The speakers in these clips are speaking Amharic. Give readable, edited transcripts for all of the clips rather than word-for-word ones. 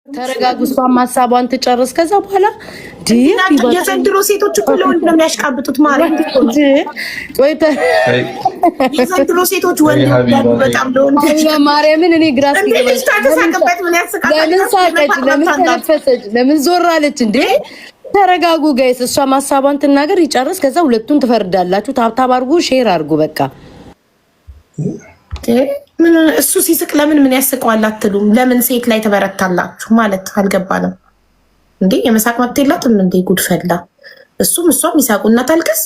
ተረጋጉ። እሷም ሀሳቧን ትጨርስ። ከዛ በኋላ የዘንድሮ ሴቶች እኮ ለወንድ ነው የሚያሽቃብጡት ማለት ነው። የዘንድሮ ሴቶች ወንድ በጣም ለወንድ ማርያምን እኔ ግራ ሲገባኝ ለምን ሳቀች? ለምን ተነፈሰች? ለምን ዞር አለች እንዴ? ተረጋጉ ጋይስ። እሷም ሀሳቧን ትናገር ይጨርስ። ከዛ ሁለቱን ትፈርዳላችሁ። ታብታብ አድርጉ፣ ሼር አድርጉ። በቃ ምን እሱ ሲስቅ ለምን ምን ያስቀዋል አትሉም? ለምን ሴት ላይ ተበረታላችሁ ማለት አልገባንም እንዴ? የመሳቅ መብት የላትም እንዴ? ጉድፈላ እሱም እሷም ይሳቁና ታልቅስ።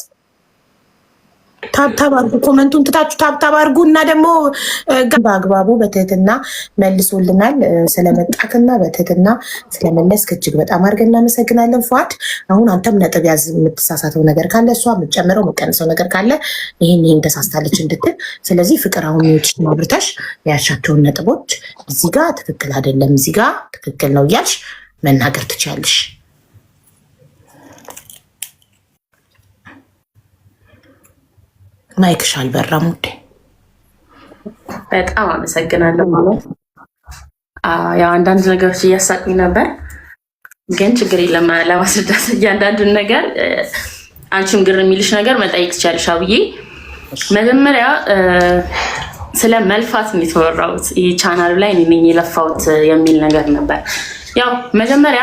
ታብታብ አድርጉ፣ ኮመንቱን ትታችሁ ታብታብ አድርጉ። እና ደግሞ በአግባቡ በትህትና መልሶልናል። ስለመጣክና በትህትና ስለመለስክ እጅግ በጣም አድርገን እናመሰግናለን። ፏድ አሁን አንተም ነጥብ ያዝ። የምትሳሳተው ነገር ካለ እሷ የምትጨምረው የምትቀንሰው ነገር ካለ ይህን ተሳስታለች እንድትል። ስለዚህ ፍቅር አሁን ሚዎች ማብርተሽ ያሻቸውን ነጥቦች እዚህ ጋር ትክክል አይደለም፣ እዚህ ጋር ትክክል ነው እያልሽ መናገር ትችያለሽ። ማይክሽ አልበራም ውዴ። በጣም አመሰግናለሁ። ያው አንዳንድ ነገሮች እያሳቁኝ ነበር፣ ግን ችግር የለም ለማስረዳት እያንዳንዱን ነገር አንቺም ግር የሚልሽ ነገር መጠየቅ ትችያለሽ። አብዬ መጀመሪያ ስለ መልፋት የተወራሁት ይህ ቻናሉ ላይ እኔ ነኝ የለፋሁት የሚል ነገር ነበር። ያው መጀመሪያ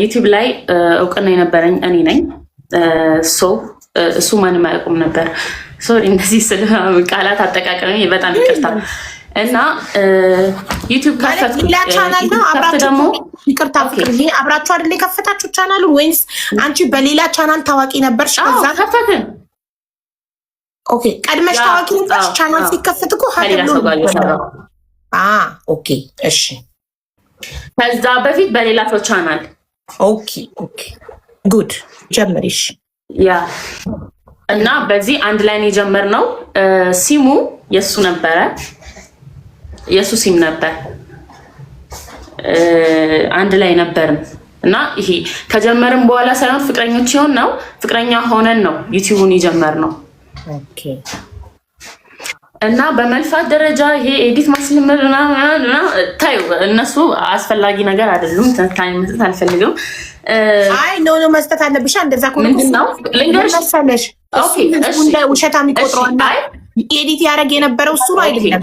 ዩቲዩብ ላይ እውቅና የነበረኝ እኔ ነኝ። እሱ ማንም አያውቁም ነበር። ሶሪ እንደዚህ ስለ ቃላት አጠቃቀሚ በጣም ይቅርታ። እና ዩቲዩብ ከፈትኩ ሌላ ቻናል ነው ደግሞ ይቅርታ አብራችሁ አይደል የከፈታችሁ ቻናሉን? ወይስ አንቺ በሌላ ቻናል ታዋቂ ነበርሽ? ከዛ ከፈትን። ኦኬ ቀድመሽ ታዋቂ ነበርሽ? ቻናል ሲከፈት እኮ ኦኬ እሺ። ከዛ በፊት በሌላ ሰው ቻናል ኦኬ ጉድ ጀመሪሽ። ያ እና በዚህ አንድ ላይ ነው የጀመርነው። ሲሙ የሱ ነበረ፣ የሱ ሲም ነበር፣ አንድ ላይ ነበርን። እና ይሄ ከጀመርን በኋላ ሳይሆን ፍቅረኞች ይሆን ነው ፍቅረኛ ሆነን ነው ዩቲዩብን የጀመርነው። ኦኬ እና በመልፋት ደረጃ ይሄ ኤዲት ማስለመድና ታዩ እነሱ አስፈላጊ ነገር አይደሉም። ተንታኝ መስጠት አልፈልግም። አይ ኖ መስጠት አለብሽ። እንደዛ ምንድነው ልንገርሽ መሰለሽ እንደ ውሸታ የሚቆጥረውና ኤዲት ያደረግ የነበረው እሱ ነው አይደለም?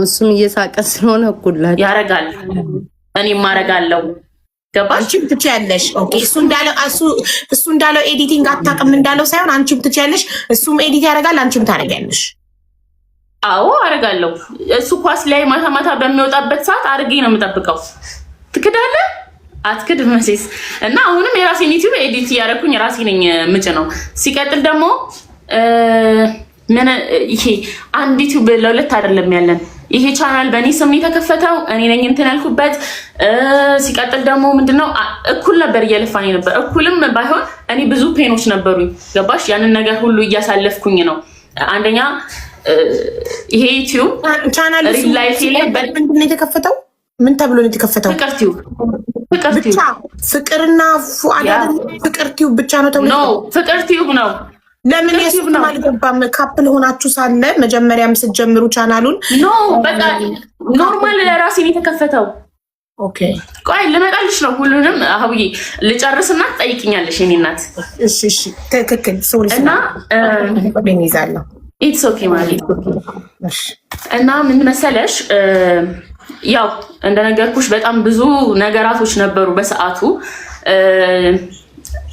እሱም እየሳቀ ስለሆነ እኩል ያደርጋል፣ እኔም አደርጋለሁ። ገባሽ? አንቺም ትችያለሽ። ኦኬ እሱ እንዳለው ኤዲቲንግ አታውቅም እንዳለው ሳይሆን አንቺም ትችያለሽ። እሱም ኤዲት ያደርጋል፣ አንቺም ታደርጊያለሽ። አዎ አደርጋለሁ። እሱ ኳስ ላይ ማታ ማታ በሚወጣበት ሰዓት አድርጌ ነው የምጠብቀው። ትክዳለህ? አትክድ መሴስ። እና አሁንም የራሴን ዩቲዩብ ኤዲት እያደረኩኝ ራሴ ነኝ ምጭ ነው። ሲቀጥል ደግሞ ይሄ አንድ ዩቲዩብ ለሁለት አይደለም ያለን። ይሄ ቻናል በእኔ ስም የተከፈተው እኔ ነኝ እንትን ያልኩበት። ሲቀጥል ደግሞ ምንድነው እኩል ነበር እየለፋኝ ነበር። እኩልም ባይሆን እኔ ብዙ ፔኖች ነበሩኝ። ገባሽ? ያንን ነገር ሁሉ እያሳለፍኩኝ ነው። አንደኛ ይሄ ዩቲዩብ ቻናል ሪል ላይፍ ላይ ምንድን ነው የተከፈተው? ምን ተብሎ ነው የተከፈተው? ፍቅርና ፍቅር ቲዩብ ብቻ ነው ተብሎ ነው። ፍቅር ቲዩብ ነው። ለምን የሱም አልገባም? ካፕል ሆናችሁ ሳለ መጀመሪያም ስትጀምሩ ቻናሉን በቃ ኖርማል ለራሴ ነው የተከፈተው። ኦኬ ቆይ ልመጣልሽ ነው። ሁሉንም አሁዬ ልጨርስና ትጠይቂኛለሽ የኔ እናት። እሺ ትክክል። ሶሪ እና ይዛለሁ ኢትስ ኦኬ ማለት እና ምን መሰለሽ ያው እንደነገርኩሽ በጣም ብዙ ነገራቶች ነበሩ በሰዓቱ።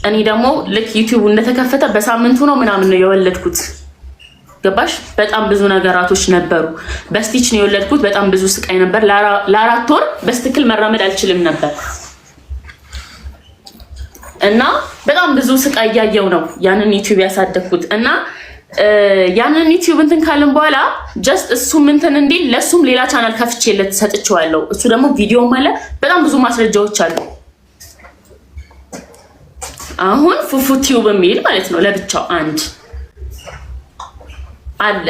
እኔ ደግሞ ልክ ዩቲዩብ እንደተከፈተ በሳምንቱ ነው ምናምን ነው የወለድኩት። ገባሽ? በጣም ብዙ ነገራቶች ነበሩ። በስቲች ነው የወለድኩት። በጣም ብዙ ስቃይ ነበር። ለ4 ወር በስትክል መራመድ አልችልም ነበር እና በጣም ብዙ ስቃይ እያየው ነው ያንን ዩቲዩብ ያሳደግኩት። እና ያንን ዩቲዩብ እንትን ካልን በኋላ ጀስት እሱም እንትን እንዲል ለሱም ሌላ ቻናል ከፍቼለት ሰጥቼዋለሁ። እሱ ደግሞ ቪዲዮም አለ፣ በጣም ብዙ ማስረጃዎች አሉ። አሁን ፉፉ ቲዩብ የሚል ማለት ነው ለብቻው አንድ አለ።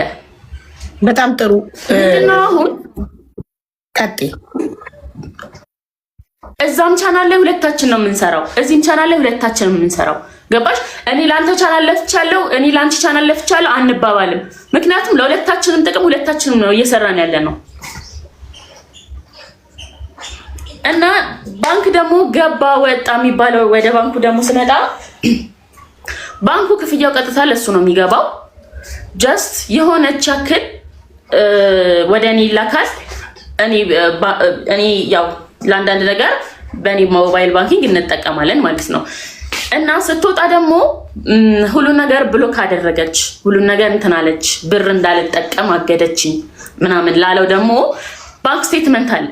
በጣም ጥሩ አሁን ቀጥይ። እዛም ቻናል ላይ ሁለታችን ነው የምንሰራው፣ እዚህም ቻናል ላይ ሁለታችን ነው የምንሰራው። ገባሽ? እኔ ላንተ ቻናል ለፍቻለሁ፣ እኔ ላንቺ ቻናል ለፍቻለሁ አንባባልም። ምክንያቱም ለሁለታችንም ጥቅም ሁለታችንም ነው እየሰራን ያለ ነው። እና ባንክ ደግሞ ገባ ወጣ የሚባለው ወደ ባንኩ ደግሞ ስመጣ ባንኩ ክፍያው ቀጥታ ለሱ ነው የሚገባው። ጀስት የሆነች ያክል ወደ እኔ ይላካል። እኔ ያው ለአንዳንድ ነገር በእኔ ሞባይል ባንኪንግ እንጠቀማለን ማለት ነው። እና ስትወጣ ደግሞ ሁሉን ነገር ብሎክ አደረገች፣ ሁሉን ነገር እንትናለች፣ ብር እንዳልጠቀም አገደችኝ ምናምን ላለው ደግሞ ባንክ ስቴትመንት አለ።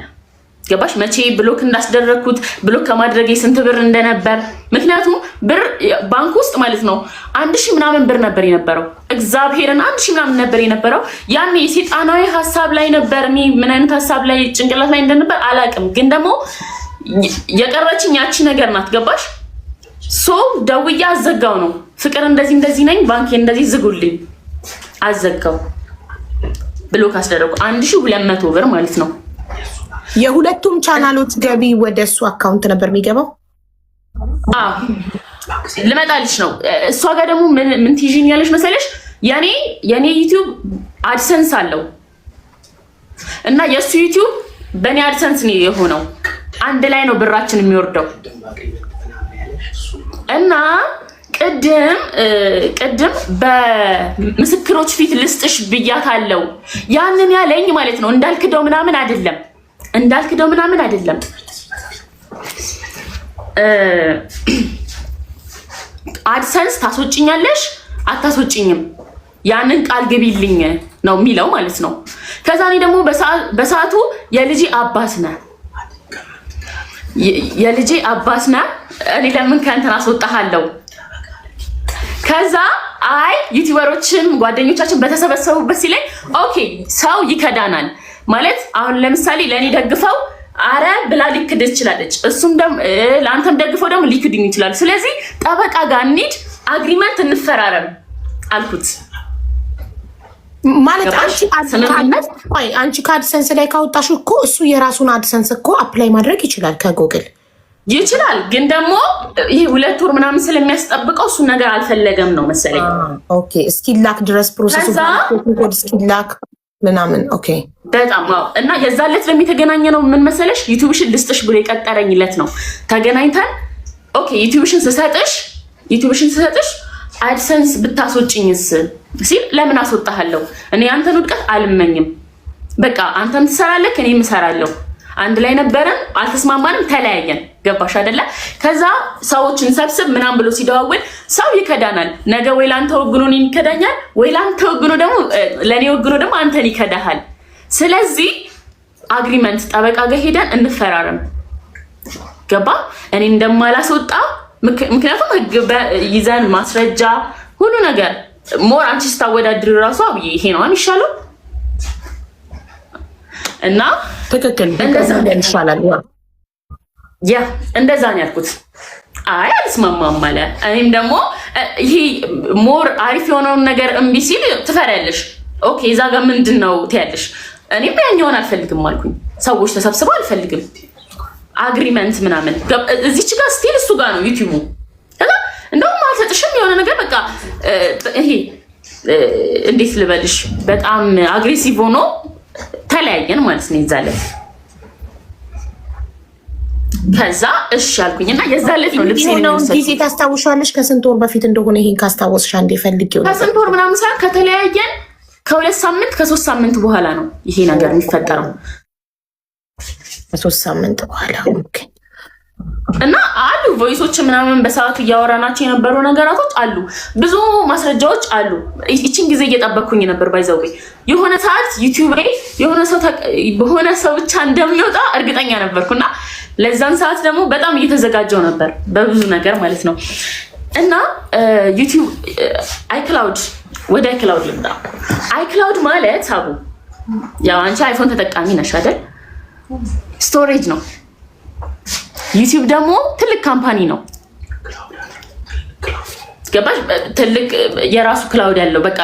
ገባሽ? መቼ ብሎክ እንዳስደረግኩት ብሎክ ከማድረግ ስንት ብር እንደነበር። ምክንያቱም ብር ባንክ ውስጥ ማለት ነው 1000 ምናምን ብር ነበር የነበረው። እግዚአብሔርን 1000 ምናምን ነበር የነበረው። ያኔ የሴጣናዊ ሀሳብ ላይ ነበር። እኔ ምን አይነት ሀሳብ ላይ ጭንቅላት ላይ እንደነበር አላውቅም፣ ግን ደግሞ የቀረችኝ ያቺ ነገር ናት። ገባሽ? ሶ ደውዬ አዘጋው ነው ፍቅር እንደዚህ ነኝ ባንኬ እንደዚህ ዝጉልኝ፣ አዘጋው። ብሎክ አስደረጉ 1200 ብር ማለት ነው። የሁለቱም ቻናሎች ገቢ ወደ እሱ አካውንት ነበር የሚገባው። ልመጣልሽ ነው። እሷ ጋር ደግሞ ምን ትይዥኝ ያለሽ መሰለሽ? የኔ ዩቲዩብ አድሰንስ አለው እና የእሱ ዩቲዩብ በእኔ አድሰንስ ነው የሆነው። አንድ ላይ ነው ብራችን የሚወርደው። እና ቅድም በምስክሮች ፊት ልስጥሽ ብያታለው። ያንን ያለኝ ማለት ነው እንዳልክደው ምናምን አይደለም። አድሰንስ ታስወጭኛለሽ አታስወጭኝም ያንን ቃል ግቢልኝ ነው የሚለው ማለት ነው። ከዛ እኔ ደግሞ በሰዓቱ የልጄ አባስ ነህ እኔ ለምን ከእንትን አስወጣሃለሁ። ከዛ አይ ዩቲዩበሮችን ጓደኞቻችን በተሰበሰቡበት ሲለኝ ኦኬ ሰው ይከዳናል ማለት አሁን ለምሳሌ ለእኔ ደግፈው አረ ብላ ሊክድ ትችላለች፣ እሱም ለአንተም ደግፈው ደግሞ ሊክድኝ ይችላል። ስለዚህ ጠበቃ ጋር እንሂድ፣ አግሪመንት እንፈራረም አልኩት። ማለት አንቺ ከአድሰንስ ላይ ካወጣሽ እኮ እሱ የራሱን አድሰንስ እኮ አፕላይ ማድረግ ይችላል ከጉግል ይችላል። ግን ደግሞ ይሄ 2 ወር ምናምን ስለሚያስጠብቀው እሱን ነገር አልፈለገም ነው መሰለኝ። ኦኬ እስኪላክ ድረስ ፕሮሰሱ እስኪላክ ምናምን ኦኬ በጣም እና የዛለት ለሚተገናኘ ነው ምን መሰለሽ ዩቲዩብሽን ልስጥሽ ብሎ የቀጠረኝለት ነው። ተገናኝተን ኦኬ ዩቲዩብሽን ስሰጥሽ አድሰንስ ብታስወጭኝስ ሲል ለምን አስወጣሃለሁ? እኔ አንተን ውድቀት አልመኝም። በቃ አንተም ትሰራለህ እኔም እሰራለሁ። አንድ ላይ ነበረን፣ አልተስማማንም፣ ተለያየን። ገባሽ አይደለ? ከዛ ሰዎችን ሰብስብ ምናምን ብሎ ሲደዋውል ሰው ይከዳናል። ነገ ወይ ላንተ ወግኖ እኔን ይከዳኛል፣ ወይ ላንተ ወግኖ ደግሞ ለኔ ወግኖ ደግሞ አንተን ይከዳሃል። ስለዚህ አግሪመንት ጠበቃ ጋር ሄደን እንፈራረም። ገባ? እኔ እንደማላስወጣ ምክንያቱም ህግ ይዘን ማስረጃ ሁሉ ነገር ሞር አንቺ ስታወዳድር ራሱ አብዬ ይሄ ነው የሚሻለው እና ትክክል ይሻላል። እንደዛ ነው ያልኩት። አይ አልስማማም አለ። እኔም ደግሞ ይሄ ሞር አሪፍ የሆነውን ነገር እምቢ ሲል ትፈሪያለሽ። ኦኬ እዛ ጋር ምንድን ነው ትያለሽ። እኔም ያኛውን አልፈልግም አልኩኝ። ሰዎች ተሰብስበው አልፈልግም አግሪመንት ምናምን እዚች ጋር ስቲል እሱ ጋር ነው ዩቲዩቡ። እንደውም አልሰጥሽም የሆነ ነገር በቃ ይሄ እንዴት ልበልሽ በጣም አግሬሲቭ ሆኖ ተለያየን ማለት ነው ይዛለት። ከዛ እሺ አልኩኝና የዛለት ነው ልብስ ነው ጊዜ ታስታውሻለሽ? ከስንት ወር በፊት እንደሆነ ይሄን ካስታወስሽ አንዴ ፈልጊው። ከስንት ወር ምናምን ሰዓት ከተለያየን ከ2 ሳምንት ከ3 ሳምንት በኋላ ነው ይሄ ነገር የሚፈጠረው። ከ3 ሳምንት በኋላ ኦኬ። እና አሉ ቮይሶች ምናምን በሰዓቱ እያወራናቸው የነበሩ ነገራቶች አሉ፣ ብዙ ማስረጃዎች አሉ። እቺን ጊዜ እየጠበቅኩኝ ነበር። ባይዘው የሆነ ሰዓት ዩቲዩብ ላይ በሆነ ሰው ብቻ እንደሚወጣ እርግጠኛ ነበርኩና ለዛን ሰዓት ደግሞ በጣም እየተዘጋጀው ነበር በብዙ ነገር ማለት ነው። እና ዩቲዩብ አይክላውድ ወደ አይክላውድ ልምጣ። አይክላውድ ማለት አቡ ያው አንቺ አይፎን ተጠቃሚ ነሽ አይደል? ስቶሬጅ ነው። ዩቲዩብ ደግሞ ትልቅ ካምፓኒ ነው። ገባሽ? ትልቅ የራሱ ክላውድ ያለው በቃ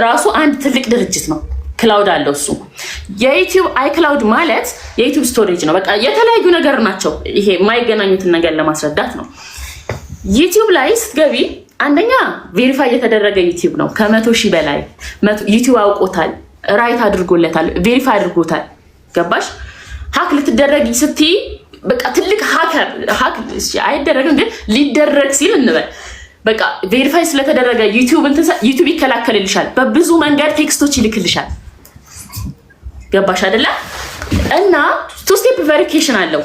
ራሱ አንድ ትልቅ ድርጅት ነው። ክላውድ አለው እሱ። የዩቲዩብ አይክላውድ ማለት የዩቲዩብ ስቶሬጅ ነው። በቃ የተለያዩ ነገር ናቸው። ይሄ የማይገናኙትን ነገር ለማስረዳት ነው። ዩቲዩብ ላይ ስትገቢ አንደኛ ቬሪፋይ የተደረገ ዩቲዩብ ነው። ከ100,000 በላይ ዩቲዩብ አውቆታል፣ ራይት አድርጎለታል፣ ቬሪፋይ አድርጎታል። ገባሽ? ሀክ ልትደረጊ ስትይ በቃ ትልቅ ሀክ አይደረግም ግን ሊደረግ ሲል እንበል በቃ ቬሪፋይ ስለተደረገ ዩቲዩብ ይከላከልልሻል። በብዙ መንገድ ቴክስቶች ይልክልሻል። ገባሽ አይደለ? እና ቱ ስቴፕ ቬሪፊኬሽን አለው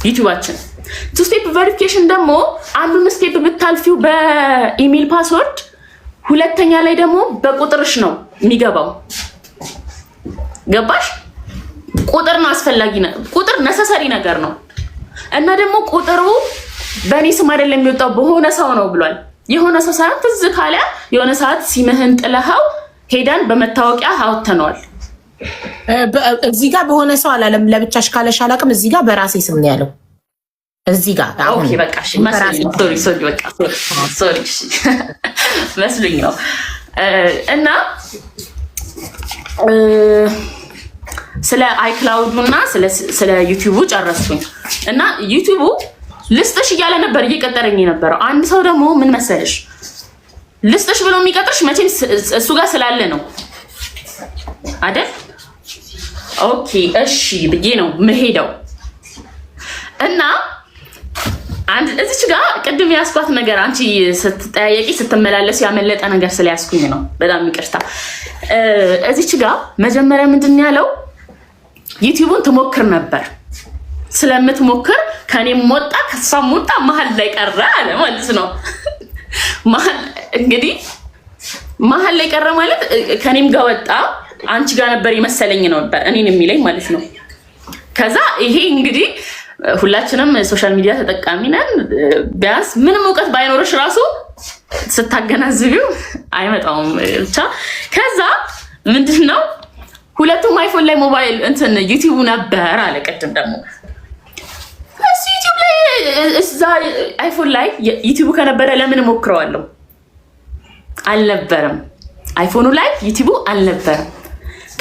ዩቲዩባችን። ቱ ስቴፕ ቬሪፊኬሽን ደግሞ አንዱን ስቴፕ ብታልፊው በኢሜል ፓስወርድ፣ ሁለተኛ ላይ ደግሞ በቁጥርሽ ነው የሚገባው። ገባሽ? ቁጥር ነው አስፈላጊ ነው። ቁጥር ነሰሰሪ ነገር ነው። እና ደግሞ ቁጥሩ በእኔ ስም አይደለም የሚወጣው በሆነ ሰው ነው ብሏል። የሆነ ሰው ሳይሆን ትዝ ካለ የሆነ ሰዓት ሲምህን ጥለኸው ሄደን በመታወቂያ አውጥተነዋል። እዚህ ጋር በሆነ ሰው አላለም። ለብቻሽ ካለሽ አላውቅም። እዚህ ጋር በራሴ ስም ነው ያለው። እዚህ ጋር ኦኬ በቃ እሺ መስሎኝ ነው። እና ስለ አይክላውዱ እና ስለ ዩቲዩቡ ጨረስኩኝ። እና ዩቲዩቡ ልስጥሽ እያለ ነበር እየቀጠረኝ የነበረው። አንድ ሰው ደግሞ ምን መሰለሽ ልስጥሽ ብሎ የሚቀጥርሽ መቼም እሱ ጋር ስላለ ነው አይደል? ኦኬ እሺ ብዬ ነው መሄደው። እና አንድ እዚች ጋር ቅድም ያስኳት ነገር አንቺ ስትጠያየቂ ስትመላለስ ያመለጠ ነገር ስለያስኩኝ ነው። በጣም ይቅርታ። እዚች ጋር መጀመሪያ ምንድን ያለው ዩቲዩቡን ትሞክር ነበር። ስለምትሞክር ከኔም ወጣ ከሷም ወጣ መሀል ላይ ቀረ አለ ማለት ነው። እንግዲህ መሀል ላይ ቀረ ማለት ከኔም ጋር ወጣ አንቺ ጋር ነበር ይመሰለኝ ነበር እኔን የሚለኝ ማለት ነው። ከዛ ይሄ እንግዲህ ሁላችንም ሶሻል ሚዲያ ተጠቃሚ ነን። ቢያንስ ምንም እውቀት ባይኖርሽ ራሱ ስታገናዝቢው አይመጣውም ብቻ። ከዛ ምንድነው ሁለቱም አይፎን ላይ ሞባይል እንትን ዩቲዩብ ነበር አለ። ቀድም ደግሞ እሱ ዩቲዩብ ላይ እዛ አይፎን ላይ ዩቲዩብ ከነበረ ለምን ሞክረዋለሁ? አልነበረም። አይፎኑ ላይ ዩቲዩብ አልነበረም።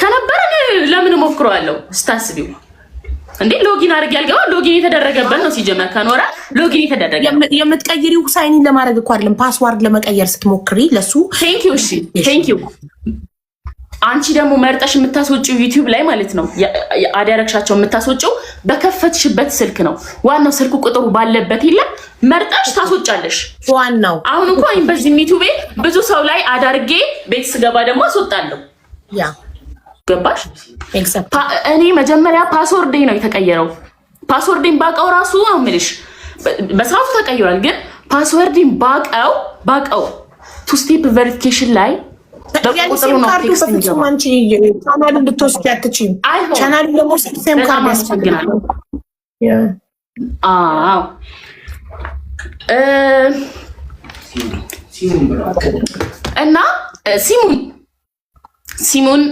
ከነበረ ለምን ሞክረዋለሁ ስታስቢው እንዴ ሎጊን አድርጌ ያልገባ ሎጊን የተደረገበት ነው። ሲጀመር ከኖረ ሎጊን የተደረገ የምትቀይሪው ሳይኒን ለማድረግ እኮ አይደለም፣ ፓስዋርድ ለመቀየር ስትሞክሪ ለሱ ቴንኪው። እሺ ቴንኪው። አንቺ ደግሞ መርጠሽ የምታስወጪው ዩቲዩብ ላይ ማለት ነው አዳረክሻቸው የምታስወጪው በከፈትሽበት ስልክ ነው። ዋናው ስልኩ ቁጥሩ ባለበት የለም መርጠሽ ታስወጫለሽ። ዋናው አሁን እንኳን በዚህ ዩቲዩብ ብዙ ሰው ላይ አዳርጌ ቤት ስገባ ደግሞ አስወጣለሁ። ያ ገባሽ? እኔ መጀመሪያ ፓስወርዴ ነው የተቀየረው። ፓስወርዴን ባቀው ራሱ አምልሽ በሰዓቱ ተቀይሯል። ግን ፓስወርዴን ባቀው ቱ ስቴፕ ቬሪፊኬሽን ላይ በቁጥሩ ነው ቴክስት የሚገባው። አንቺ ቻናሉን ልትወስጂ አትችይም። ቻናሉን ደግሞ ሲስተም ካርድ ያስፈልጋል። አዎ እና ሲሙን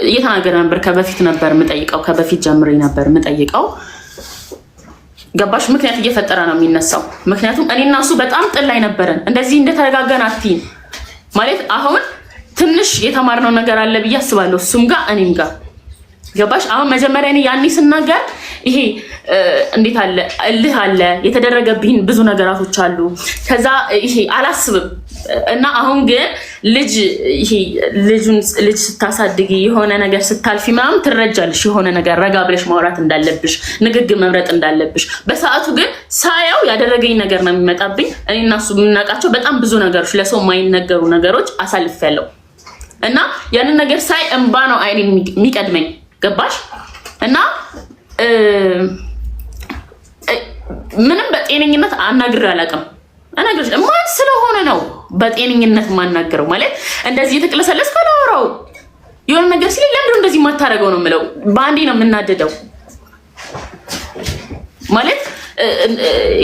እየተናገረ ነበር። ከበፊት ነበር የምጠይቀው፣ ከበፊት ጀምሬ ነበር የምጠይቀው። ገባሽ? ምክንያት እየፈጠረ ነው የሚነሳው። ምክንያቱም እኔና እሱ በጣም ጥል ላይ ነበረን። እንደዚህ እንደተረጋጋን አትይም ማለት አሁን ትንሽ የተማርነው ነገር አለ ብዬ አስባለሁ፣ እሱም ጋር እኔም ጋር። ገባሽ? አሁን መጀመሪያ እኔ ያኔ ስናገር ይሄ እንዴት አለ እልህ አለ፣ የተደረገብኝ ብዙ ነገራቶች አሉ። ከዛ ይሄ አላስብም እና አሁን ግን ልጅ ስታሳድጊ የሆነ ነገር ስታልፊ ምናምን ትረጃለሽ። የሆነ ነገር ረጋ ብለሽ ማውራት እንዳለብሽ፣ ንግግር መምረጥ እንዳለብሽ። በሰዓቱ ግን ሳያው ያደረገኝ ነገር ነው የሚመጣብኝ። እኔ እና እሱ የምናውቃቸው በጣም ብዙ ነገሮች፣ ለሰው የማይነገሩ ነገሮች አሳልፌያለሁ እና ያንን ነገር ሳይ እንባ ነው አይኔ የሚቀድመኝ። ገባሽ? እና ምንም በጤነኝነት አናግሬ አላውቅም። እነግርሽ ማን ስለሆነ ነው በጤነኝነት የማናገረው? ማለት እንደዚህ የተቅለሰለስ ከላወራው የሆነ ነገር ሲል ለምንድነው እንደዚህ የማታደርገው ነው የምለው። በአንዴ ነው የምናደደው። ማለት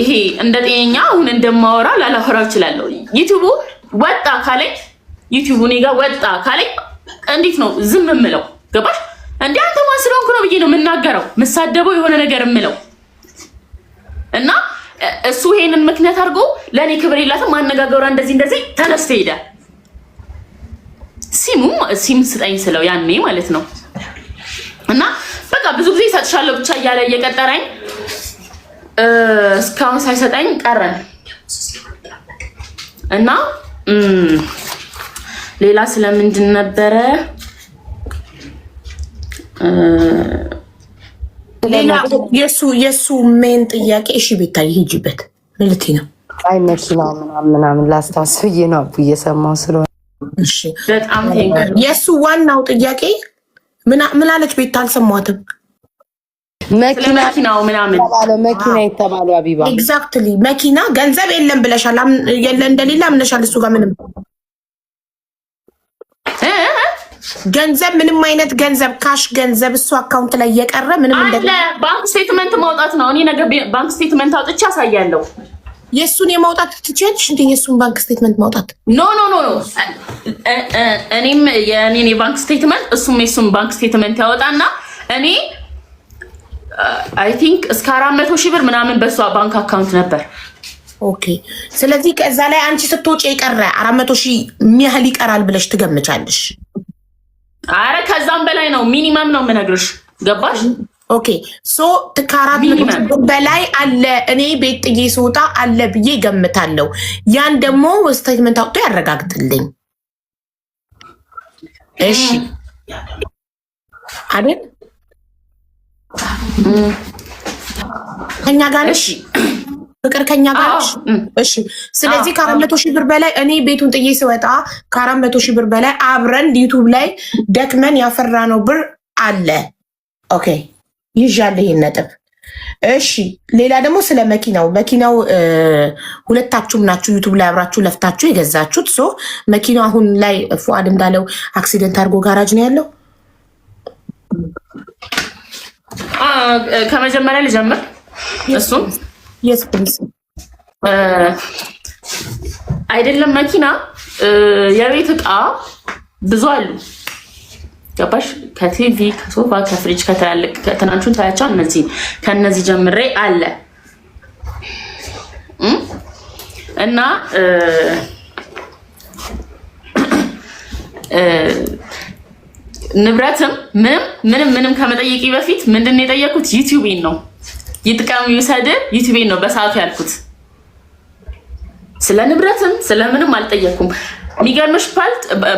ይሄ እንደ ጤነኛ አሁን እንደማወራ ላላወራው እችላለሁ። ዩቲዩቡ ወጣ ካለኝ ዩቲዩቡ እኔ ጋር ወጣ ካለኝ እንዴት ነው ዝም የምለው? ገባሽ? እንዴ አንተ ማን ስለሆንኩ ነው ብዬ ነው የምናገረው፣ የምሳደበው የሆነ ነገር የምለው። እና እሱ ይሄንን ምክንያት አድርጎ ለኔ ክብር የላትም ማነጋገሯ እንደዚህ ተነስተ ሄደ። ሲም ስጠኝ ስለው ያኔ ማለት ነው። እና በቃ ብዙ ጊዜ ሰጥሻለሁ ብቻ እያለ እየቀጠረኝ እስካሁን ሳይሰጠኝ ቀረን። እና ሌላ ስለምንድን ነበረ ሌላ የሱ ሜን ጥያቄ እሺ ቤታዬ ሂጂበት ልቲ ነው። አይ መኪና ምናምን ላስታስብዬ ነው እየሰማው ስለሆነ እሺ በጣም የሱ ዋናው ጥያቄ ምን አለች ቤታ አልሰማትም። መኪናው ምናምን መኪና የተባለው አቢባ ኤግዛክትሊ መኪና ገንዘብ የለም ብለሻል። የለ እንደሌላ አምነሻል። እሱ ጋር ምንም ገንዘብ ምንም አይነት ገንዘብ ካሽ ገንዘብ እሱ አካውንት ላይ የቀረ ምንም እንደ ባንክ ስቴትመንት ማውጣት ነው። እኔ ነገ ባንክ ስቴትመንት አውጥቼ አሳያለሁ። የሱን የማውጣት ትችያለሽ እንዴ? የሱን ባንክ ስቴትመንት ማውጣት ኖ እኔም የኔን የባንክ ስቴትመንት እሱም የሱን ባንክ ስቴትመንት ያወጣና እኔ አይ ቲንክ እስከ 400 ሺህ ብር ምናምን በሷ ባንክ አካውንት ነበር። ኦኬ ስለዚህ ከዛ ላይ አንቺ ስትወጪ የቀረ 400 ሺህ የሚያህል ይቀራል ብለሽ ትገምቻለሽ? አረ ከዛም በላይ ነው። ሚኒመም ነው የምነግርሽ። ገባሽ? ኦኬ ሶ ከ400 በላይ አለ። እኔ ቤት ጥዬ ስወጣ አለ ብዬ ገምታለሁ። ያን ደግሞ ስቴትመንት አውጥቶ ያረጋግጥልኝ። እሺ አይደል? ከኛ ጋር ነሽ ፍቅር ከኛ ጋር ነሽ? እሺ ስለዚህ ከ400 ሺህ ብር በላይ እኔ ቤቱን ጥዬ ስወጣ ከ400 ሺህ ብር በላይ አብረን ዩቲዩብ ላይ ደክመን ያፈራነው ብር አለ። ኦኬ ይዣለሁ ይሄን ነጥብ። እሺ ሌላ ደግሞ ስለ መኪናው ሁለታችሁም ናችሁ ዩቲዩብ ላይ አብራችሁ ለፍታችሁ የገዛችሁት። ሶ መኪናው አሁን ላይ ፉአድ እንዳለው አክሲደንት አድርጎ ጋራጅ ነው ያለው። ከመጀመሪያ ልጀምር። እሱም አይደለም መኪና የቤት ዕቃ ብዙ አሉ። ገባሽ? ከቲቪ ከሶፋ ከፍሪጅ ከትላልቅ ከትናንሹን ታያቸው እነዚህ ከነዚህ ጀምሬ አለ እና ንብረትም ምንም ከመጠየቂ በፊት ምንድን ነው የጠየኩት? ዩቲዩቤን ነው ይጥቀም ይውሰድ ዩቲዩቤን ነው በሰዓቱ ያልኩት። ስለ ንብረትም ስለምንም አልጠየኩም። የሚገርምሽ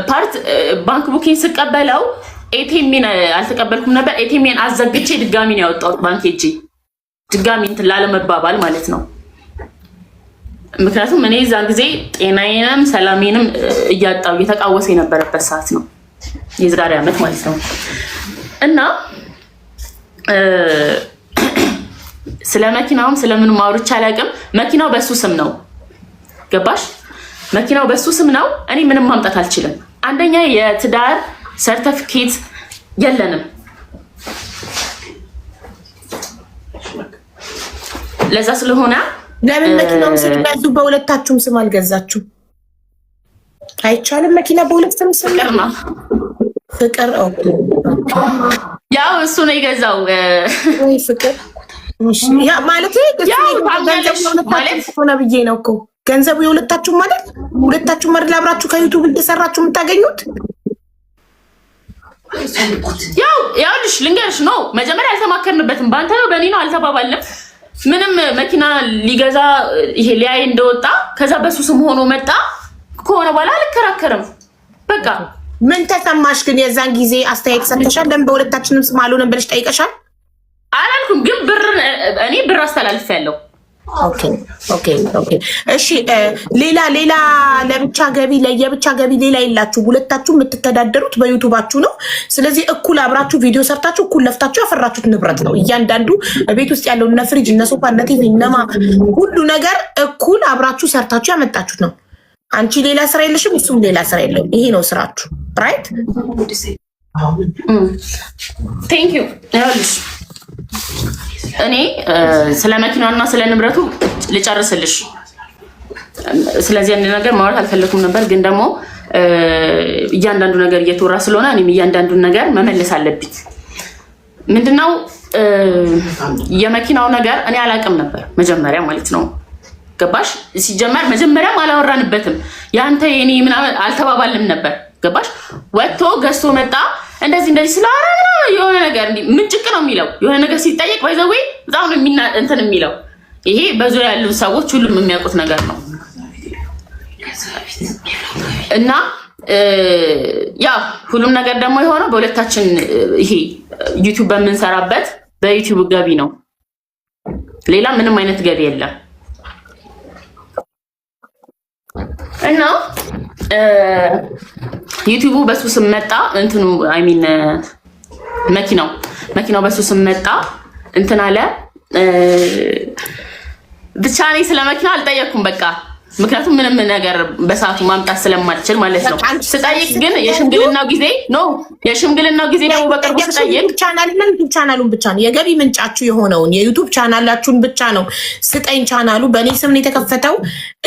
ፓርት ባንክ ቡኪንግ ስቀበለው ኤቲኤምን አልተቀበልኩም ነበር። ኤቲኤምን አዘግቼ ድጋሚ ነው ያወጣሁት ባንክ ሄጄ ድጋሚ እንትን ላለመባባል ማለት ነው። ምክንያቱም እኔ እዛ ጊዜ ጤናዬንም ሰላሜንም እያጣው እየተቃወሰ የነበረበት ሰዓት ነው፣ የዛሬ ዓመት ማለት ነው። እና ስለ መኪናውም ስለምንም አውርቼ አላውቅም። መኪናው በሱ ስም ነው። ገባሽ? መኪናው በሱ ስም ነው። እኔ ምንም ማምጣት አልችልም። አንደኛ የትዳር ሰርተፊኬት የለንም። ለዛ ስለሆነ ለምን መኪናውን ስትገዙ በሁለታችሁም ስም አልገዛችሁ? አይቻልም። መኪና በሁለት ስም ነው። ፍቅር ያው እሱ ነው የገዛው። ወይ ፍቅር ያ ማለት ሆነ ብዬ ነው እኮ ገንዘቡ የሁለታችሁ ማለት ሁለታችሁ መርላ አብራችሁ ከዩቲዩብ እንደሰራችሁ የምታገኙት። ያው ልሽ ልንገርሽ ነው መጀመሪያ አልተማከርንበትም። ባንተ ነው በእኔ ነው አልተባባልንም። ምንም መኪና ሊገዛ ይሄ ሊያይ እንደወጣ ከዛ በሱ ስም ሆኖ መጣ ከሆነ በኋላ አልከራከርም። በቃ ምን ተሰማሽ ግን? የዛን ጊዜ አስተያየት ሰጥተሻል? ለምን በሁለታችንም ስም አልሆነም ብለሽ ጠይቀሻል? አላልኩም፣ ግን እኔ ብር አስተላልፌያለሁ። ኦኬ እሺ። ሌላ ለብቻ ገቢ ለየብቻ ገቢ ሌላ የላችሁ። ሁለታችሁ የምትተዳደሩት በዩቲዩባችሁ ነው። ስለዚህ እኩል አብራችሁ ቪዲዮ ሰርታችሁ እኩል ለፍታችሁ ያፈራችሁት ንብረት ነው። እያንዳንዱ ቤት ውስጥ ያለው እነ ፍሪጅ እነ ሶፋ እነ ቲቪ እነማ ሁሉ ነገር እኩል አብራችሁ ሰርታችሁ ያመጣችሁት ነው። አንቺ ሌላ ስራ የለሽም፣ እሱም ሌላ ስራ የለውም። ይሄ ነው ስራችሁ። ራይት ቴንክ ዩ። እኔ ስለ መኪናውና ስለ ንብረቱ ልጨርስልሽ። ስለዚህ አንድ ነገር ማውራት አልፈለኩም ነበር፣ ግን ደግሞ እያንዳንዱ ነገር እየተወራ ስለሆነ እኔም እያንዳንዱን ነገር መመለስ አለብኝ። ምንድነው የመኪናው ነገር እኔ አላውቅም ነበር መጀመሪያ ማለት ነው። ገባሽ? ሲጀመር መጀመሪያም አላወራንበትም። ያንተ የኔ ምናምን አልተባባልንም ነበር። ገባሽ? ወጥቶ ገዝቶ መጣ። እንደዚህ ስላወራ የሆነ ነገር ምን ጭቅ ነው የሚለው የሆነ ነገር ሲጠየቅ ባይዘዌ በጣም ነው እንትን የሚለው። ይሄ በዙሪያ ያሉ ሰዎች ሁሉም የሚያውቁት ነገር ነው። እና ያ ሁሉም ነገር ደግሞ የሆነው በሁለታችን ይሄ ዩቲዩብ በምንሰራበት በዩቲዩብ ገቢ ነው። ሌላ ምንም አይነት ገቢ የለም። እና ዩቲዩቡ በሱ ስም መጣ እንትኑ አይ ሚን መኪናው በሱ ስም መጣ እንትን አለ። ብቻ እኔ ስለ መኪናው አልጠየኩም በቃ ምክንያቱም ምንም ነገር በሰዓቱ ማምጣት ስለማልችል ማለት ነው። ስጠይቅ ግን የሽምግልናው ጊዜ ደግሞ በቅርቡ ስጠይቅ ቻናሉን ብቻ ነው የገቢ ምንጫችሁ የሆነውን የዩቱብ ቻናላችሁን ብቻ ነው ስጠኝ። ቻናሉ በእኔ ስም ነው የተከፈተው፣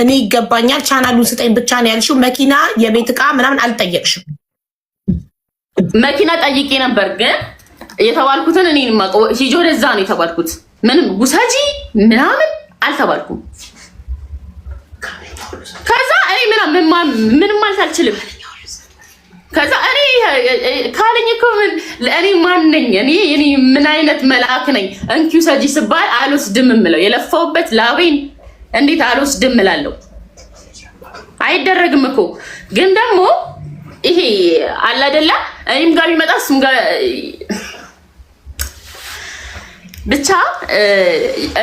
እኔ ይገባኛል፣ ቻናሉን ስጠኝ ብቻ ነው ያልሽው። መኪና፣ የቤት ዕቃ ምናምን አልጠየቅሽም? መኪና ጠይቄ ነበር ግን የተባልኩትን እኔ ሂጂ ወደዛ ነው የተባልኩት። ምንም ውሰጂ ምናምን አልተባልኩም። ከዛ እኔ ምንም ማለት አልችልም። ከዛ እኔ ካለኝ እኮ እኔ ማን ነኝ? እኔ ምን አይነት መልአክ ነኝ? እንኪው ሰጂ ስባል አልወስድም እምለው የለፋውበት ላቤን እንዴት አልወስድም እላለሁ? አይደረግም እኮ ግን ደግሞ ይሄ አለ አይደለ? እኔም ጋር ቢመጣ እሱም ጋር ብቻ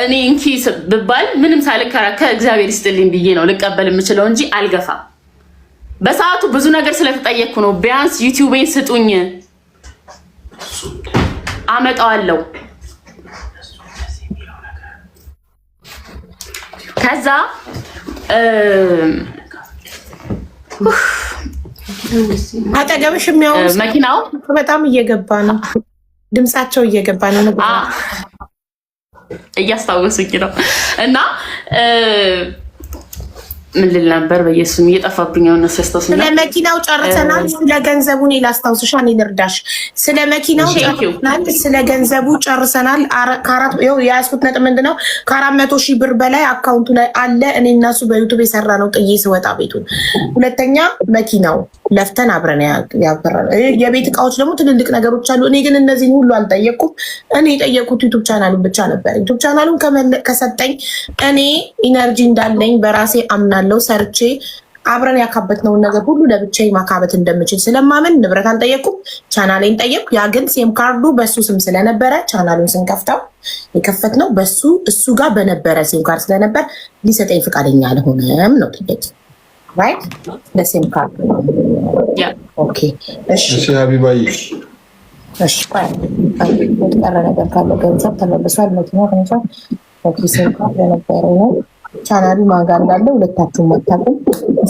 እኔ እንኪ ብባል ምንም ሳልከራከር እግዚአብሔር ይስጥልኝ ብዬ ነው ልቀበል የምችለው እንጂ አልገፋም። በሰዓቱ ብዙ ነገር ስለተጠየቅኩ ነው። ቢያንስ ዩቲዩቤን ስጡኝ አመጣዋለሁ። ከዛ አጠገብሽ የሚያወሩ መኪናው በጣም እየገባ ነው፣ ድምጻቸው እየገባ ነው። እያስታወሱኝ ነው። እና ምን ልል ነበር? በየሱም እየጠፋብኝ ነው። ሰስተውስ ስለ መኪናው ጨርሰናል። ስለ ገንዘቡ እኔ ላስታውስሽ፣ እኔ ልርዳሽ። ስለ መኪናው ጨርሰናል። ስለ ገንዘቡ ጨርሰናል። የያዝኩት ነጥብ ምንድነው? ከ400,000 ብር በላይ አካውንቱ ላይ አለ። እኔ እና እሱ በዩቱብ የሰራ ነው ጥዬ ስወጣ ቤቱን። ሁለተኛ መኪናው ለፍተን አብረን ያበራል። የቤት እቃዎች ደግሞ ትልልቅ ነገሮች አሉ። እኔ ግን እነዚህን ሁሉ አልጠየቅኩም። እኔ የጠየቅኩት ዩቱብ ቻናሉን ብቻ ነበር። ዩቱብ ቻናሉን ከሰጠኝ እኔ ኢነርጂ እንዳለኝ በራሴ አምናለሁ። ሰርቼ አብረን ያካበትነውን ነገር ሁሉ ለብቻዬ ማካበት እንደምችል ስለማመን ንብረት አልጠየቅኩም። ቻናሌን ጠየቅኩ። ያ ግን ሴም ካርዱ በሱ ስም ስለነበረ ቻናሉን ስንከፍተው የከፈትነው በሱ እሱ ጋር በነበረ ሴም ካርድ ስለነበር ሊሰጠኝ ፈቃደኛ አልሆነም ነው ጥያቄ። ራይት ለሴም ካርድ ኦኬ። እሺ ሀቢባዬ፣ እሺ የተቀረ ነገር ካለ ገንዘብ ተመልሷል። መኪና ተመልሷል። ሴም ካርድ የነበረ ነው። ቻናሉ ማን ጋር እንዳለ ሁለታችሁም አታውቁም።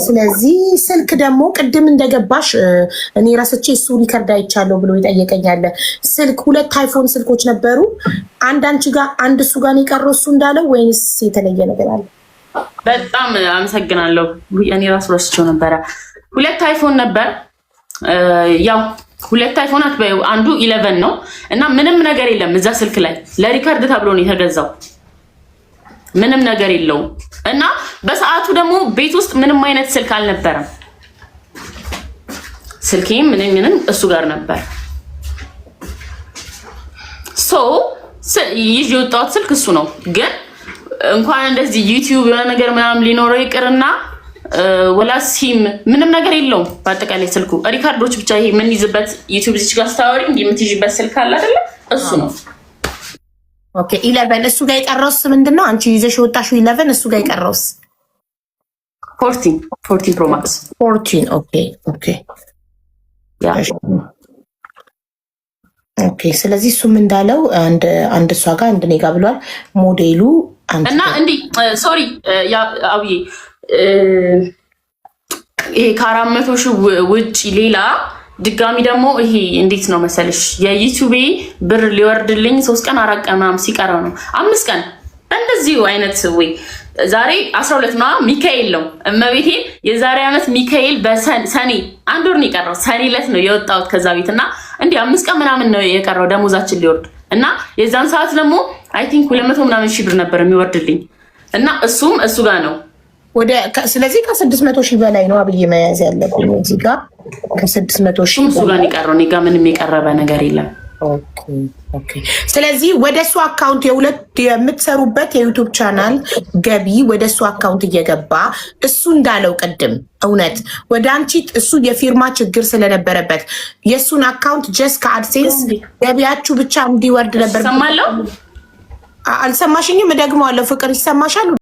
ስለዚህ ስልክ ደግሞ ቅድም እንደገባሽ እኔ ራስቼ እሱ ሪከርድ አይቻለሁ ብሎ ይጠየቀኛል። ስልክ 2 አይፎን ስልኮች ነበሩ። አንድ አንቺ ጋር አንድ እሱ ጋር ነው የቀረው እሱ እንዳለው ወይንስ የተለየ ነገር አለ? በጣም አመሰግናለሁ። እኔ ራሱ ረስቼው ነበረ። 2 አይፎን ነበር። ያው 2 አይፎን አትበይው፣ አንዱ 11 ነው እና ምንም ነገር የለም እዛ ስልክ ላይ ለሪከርድ ተብሎ ነው የተገዛው። ምንም ነገር የለውም። እና በሰዓቱ ደግሞ ቤት ውስጥ ምንም አይነት ስልክ አልነበረም። ስልኬም ምንም እሱ ጋር ነበር። ይዤ የወጣሁት ስልክ እሱ ነው። ግን እንኳን እንደዚህ ዩቲዩብ የሆነ ነገር ምናምን ሊኖረው ይቅርና ወላ ሲም ምንም ነገር የለውም። በአጠቃላይ ስልኩ ሪካርዶች ብቻ ይሄ የምንይዝበት ዩቲዩብ እዚህ ጋር ስታወሪ የምትይዥበት ስልክ አለ አይደለ? እሱ ነው። ኦኬ 11 እሱ ጋር የቀረውስ ምንድነው? አንቺ ይዘሽ የወጣሽው 11 እሱ ጋር የቀረውስ 14 ፕሮ ማክስ 14 ኦኬ። ስለዚህ እሱም እንዳለው አንድ እሷ ጋር አንድ እኔ ጋር ብሏል። ሞዴሉ እና እንዲህ ሶሪ አብዬ ይሄ ከ400,000 ውጪ ሌላ ድጋሚ ደግሞ ይሄ እንዴት ነው መሰለሽ የዩቲዩብ ብር ሊወርድልኝ 3 ቀን 4 ቀን ምናምን ሲቀረው ነው 5 ቀን እንደዚህ አይነት ወይ ዛሬ 12 ነው ሚካኤል ነው እመቤቴ የዛሬ አመት ሚካኤል በሰኔ 1 ወር ነው የቀረው። ሰኔ ዕለት ነው የወጣሁት ከዛ ቤት እና እንዴ 5 ቀን ምናምን ነው የቀረው ደሞዛችን ሊወርድ እና የዛን ሰዓት ደግሞ አይ ቲንክ 200 ምናምን ሺህ ብር ነበር የሚወርድልኝ እና እሱም እሱ ጋር ነው ወደ ስለዚህ ከ600,000 በላይ ነው አብዬ መያዝ ያለብኝ እዚህ ጋር ከ600,000 እሱ ጋር የቀረው እኔ ጋር ምንም የቀረበ ነገር የለም። ኦኬ። ስለዚህ ወደ እሱ አካውንት የምትሰሩበት የዩቱብ ቻናል ገቢ ወደ እሱ አካውንት እየገባ እሱ እንዳለው ቅድም እውነት ወደ አንቺ እሱ የፊርማ ችግር ስለነበረበት የእሱን አካውንት ጀስት ከአድሴንስ ገቢያችሁ ብቻ እንዲወርድ ነበር። ሰማለው። አልሰማሽኝም? እደግመዋለሁ። ፍቅር ይሰማሻል?